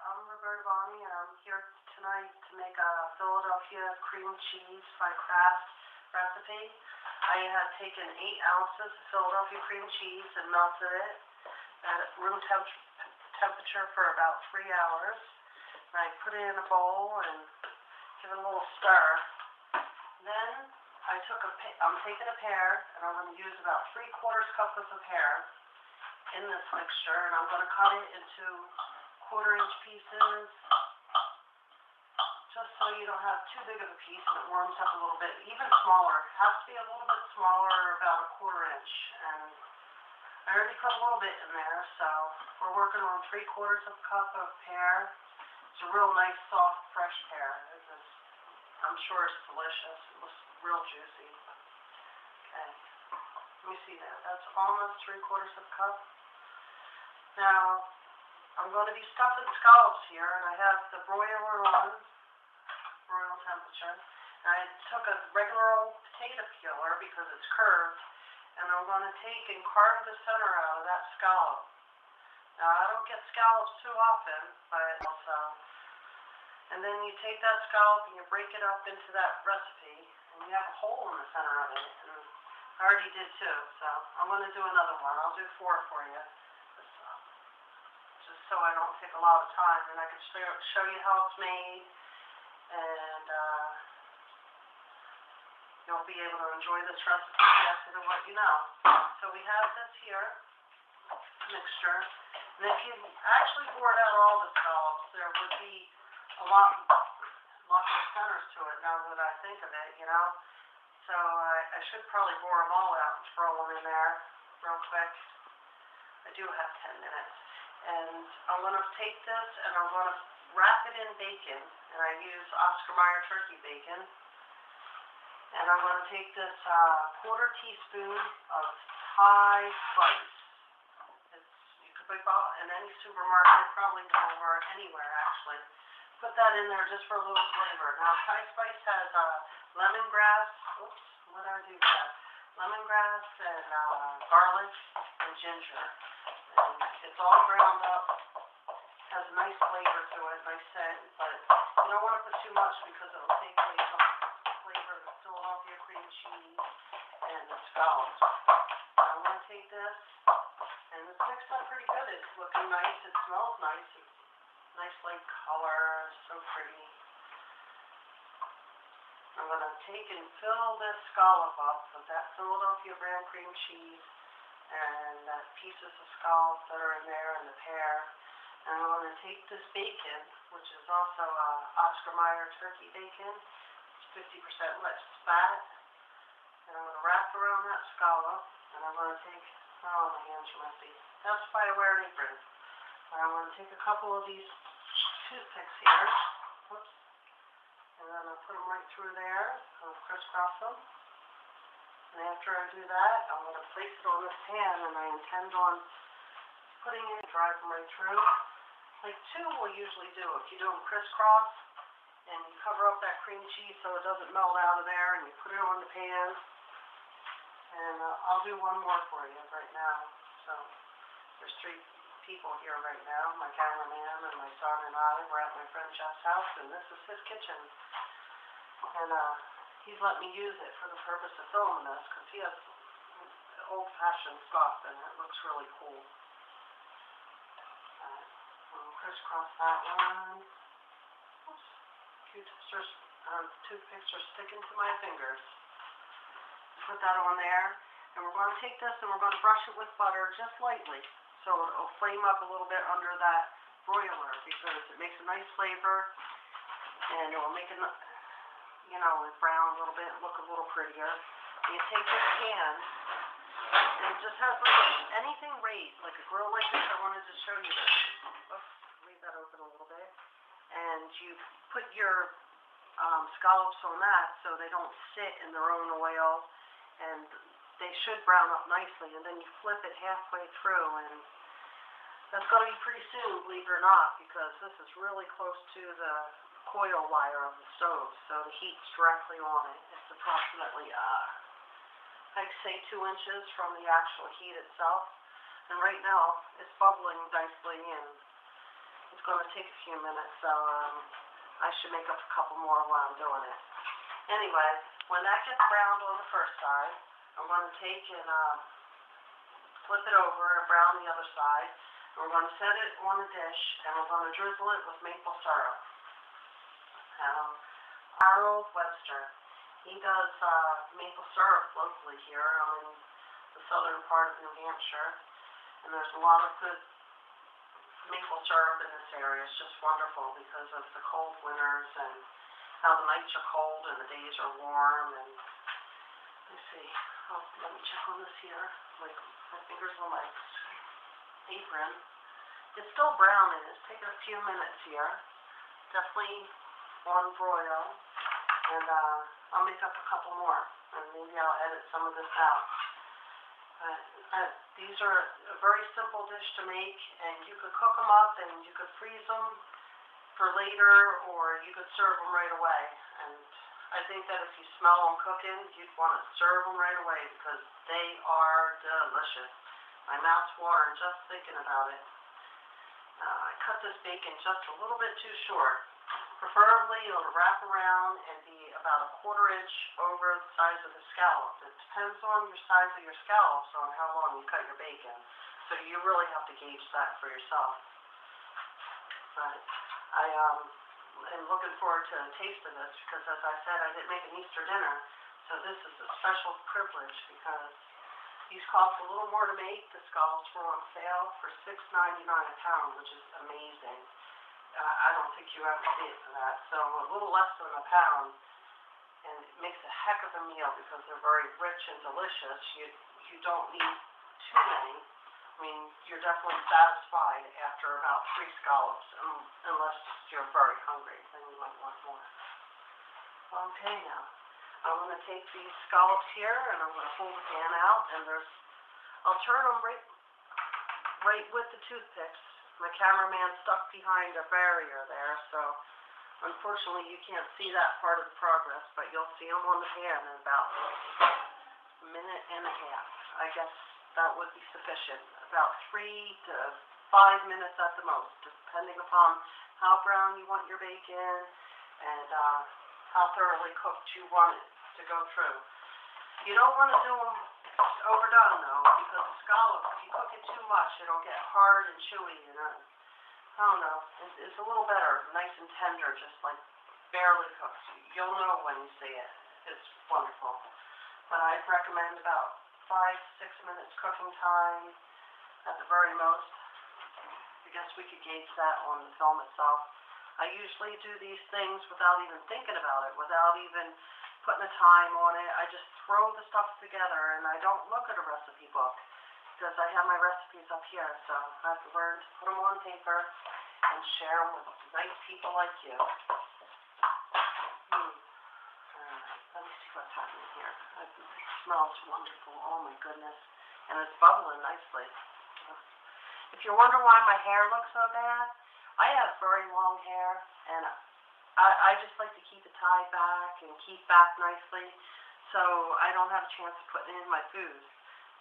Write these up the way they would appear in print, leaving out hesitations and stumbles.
I'm Roberta Bonney, and I'm here tonight to make a Philadelphia cream cheese by Kraft recipe. I had taken 8 ounces of Philadelphia cream cheese and melted it at room temperature for about 3 hours. And I put it in a bowl and give it a little stir. Then I'm taking a pear, and I'm going to use about 3/4 cup of the pear in this mixture, and I'm going to cut it into 1/4-inch pieces, just so you don't have too big of a piece and it warms up a little bit. Even smaller, it has to be a little bit smaller, about 1/4 inch. And I already put a little bit in there, so we're working on 3/4 of a cup of pear. It's a real nice, soft, fresh pear. I'm sure it's delicious. It was real juicy. Okay, let me see that. That's almost 3/4 of a cup. Now, I'm going to be stuffing scallops here, and I have the broiler on, broil temperature. And I took a regular old potato peeler because it's curved, and I'm going to take and carve the center out of that scallop. Now, I don't get scallops too often, but also, and then you take that scallop and you break it up into that recipe, and you have a hole in the center of it. And I already did too, so I'm going to do another one. I'll do 4 for you, just so I don't take a lot of time, and I can show you how it's made, and you'll be able to enjoy this recipe after what you know. So we have this here mixture, and if you actually bored out all the scallops, there would be a lot more centers to it now that I think of it, you know. So I should probably bore them all out and throw them in there real quick. I do have 10 minutes. And I'm going to take this and I'm going to wrap it in bacon. And I use Oscar Mayer turkey bacon. And I'm going to take this 1/4 teaspoon of Thai spice. You could buy in any supermarket, probably over anywhere actually. Put that in there just for a little flavor. Now, Thai spice has lemongrass. Oops, what did I do there? Lemongrass and garlic and ginger. And it's all ground up. Has a nice flavor to it, nice scent. But you don't want to put too much because it'll take away some flavor of the Philadelphia cream cheese and the scallops. I'm going to take this, and it's mixed up pretty good. It's looking nice. It smells nice. It's nice light color, so pretty. I'm going to take and fill this scallop up with that Philadelphia brand cream cheese and pieces of scallop that are in there and the pear. And I'm going to take this bacon, which is also Oscar Mayer turkey bacon. It's 50% less fat. And I'm going to wrap around that scallop. And I'm going to take, oh, my hands are messy. That's why I wear an apron. I'm going to take a couple of these toothpicks here. Whoops. And then I'll put them right through there. I'll crisscross them. And after I do that, I'm going to place it on this pan, and I intend on putting it, drive them right through. Like 2 will usually do. If you do them crisscross, and you cover up that cream cheese so it doesn't melt out of there, and you put it on the pan. And I'll do one more for you right now. So there's 3 people here right now, my cameraman and my son and I. We're at my friend Jeff's house, and this is his kitchen. And he's let me use it for the purpose of filming this, because he has old-fashioned stuff, and it looks really cool. I'll crisscross that one. Oops. Toothpicks are sticking to my fingers. Put that on there, and we're going to take this and we're going to brush it with butter just lightly. So it'll flame up a little bit under that broiler because it makes a nice flavor, and it will make it, you know, brown a little bit, look a little prettier. And you take this pan, and it just has like anything raised, like a grill like this. I wanted to show you this. Oops, leave that open a little bit. And you put your scallops on that so they don't sit in their own oil, and they should brown up nicely, and then you flip it halfway through, and that's going to be pretty soon, believe it or not, because this is really close to the coil wire of the stove, so the heat's directly on it. It's approximately, I'd say 2 inches from the actual heat itself, and right now it's bubbling nicely, and it's going to take a few minutes, so I should make up a couple more while I'm doing it. Anyway, when that gets browned on the first side, I'm going to take and flip it over and brown the other side. And we're going to set it on a dish, and we're going to drizzle it with maple syrup. Arnold Webster, he does maple syrup locally here. I'm in the southern part of New Hampshire, and there's a lot of good maple syrup in this area. It's just wonderful because of the cold winters and how the nights are cold and the days are warm. And let's see, let me check on this here. Like my fingers on my apron. It's still browning. It's taking a few minutes here. Definitely on broil, and I'll make up a couple more, and maybe I'll edit some of this out. These are a very simple dish to make, and you could cook them up and you could freeze them for later, or you could serve them right away. And I think that if you smell them cooking, you'd want to serve them right away because they are delicious. My mouth's watering just thinking about it. I cut this bacon just a little bit too short. Preferably it'll wrap around and be about a 1/4 inch over the size of the scallop. It depends on your size of your scallops on how long you cut your bacon. So you really have to gauge that for yourself. But I am looking forward to tasting this because, as I said, I didn't make an Easter dinner. So this is a special privilege because these cost a little more to make. The scallops were on sale for $6.99 a pound, which is amazing. I don't think you ever see it for that. So a little less than a pound, and it makes a heck of a meal because they're very rich and delicious. You don't need too many. I mean, you're definitely satisfied after about 3 scallops, unless you're very hungry, then you might want more. Okay, now I'm going to take these scallops here, and I'm going to pull the pan out, and I'll turn them right with the toothpicks. My cameraman stuck behind a barrier there, so unfortunately you can't see that part of the progress, but you'll see them on the pan in about a minute and a half. I guess that would be sufficient. About 3 to 5 minutes at the most, depending upon how brown you want your bacon and how thoroughly cooked you want it to go through. You don't want to do them overdone though, because the scallop, if you cook it too much, it'll get hard and chewy, and I don't know, it's a little better, nice and tender, just like barely cooked. You'll know when you see it. It's wonderful. But I'd recommend about 5 to 6 minutes cooking time at the very most. I guess we could gauge that on the film itself. I usually do these things without even thinking about it, without even putting a time on it. I just throw the stuff together, and I don't look at a recipe book because I have my recipes up here, so I have to learn to put them on paper and share them with nice people like you. Let me see what's happening here. It smells wonderful. Oh my goodness. And it's bubbling nicely. If you wonder why my hair looks so bad, I have very long hair, and I just like to keep it tied back and keep back nicely, so I don't have a chance of putting it in my food.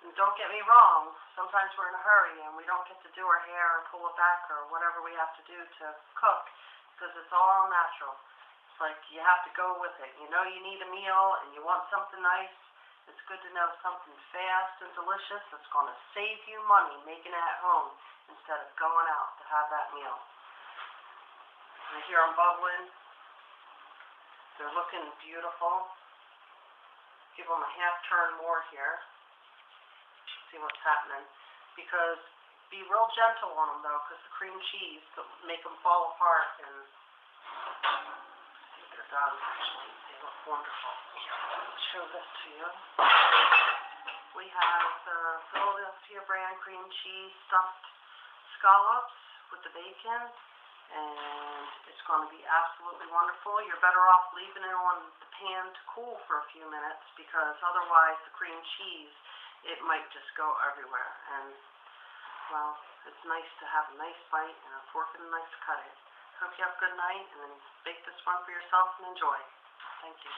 And don't get me wrong, sometimes we're in a hurry and we don't get to do our hair or pull it back or whatever we have to do to cook, because it's all natural. It's like you have to go with it. You know you need a meal and you want something nice. It's good to know something fast and delicious that's going to save you money making it at home instead of going out to have that meal. I hear them bubbling. They're looking beautiful. Give them a half turn more here. See what's happening. Because be real gentle on them though, because the cream cheese will make them fall apart. And see, they're done. Actually, they look wonderful. Here, I'll show this to you. We have the Philadelphia brand cream cheese stuffed scallops with the bacon. And it's going to be absolutely wonderful. You're better off leaving it on the pan to cool for a few minutes, because otherwise the cream cheese, it might just go everywhere. And, well, it's nice to have a nice bite and a fork and a knife to cut it. Hope you have a good night, and then bake this one for yourself and enjoy. Thank you.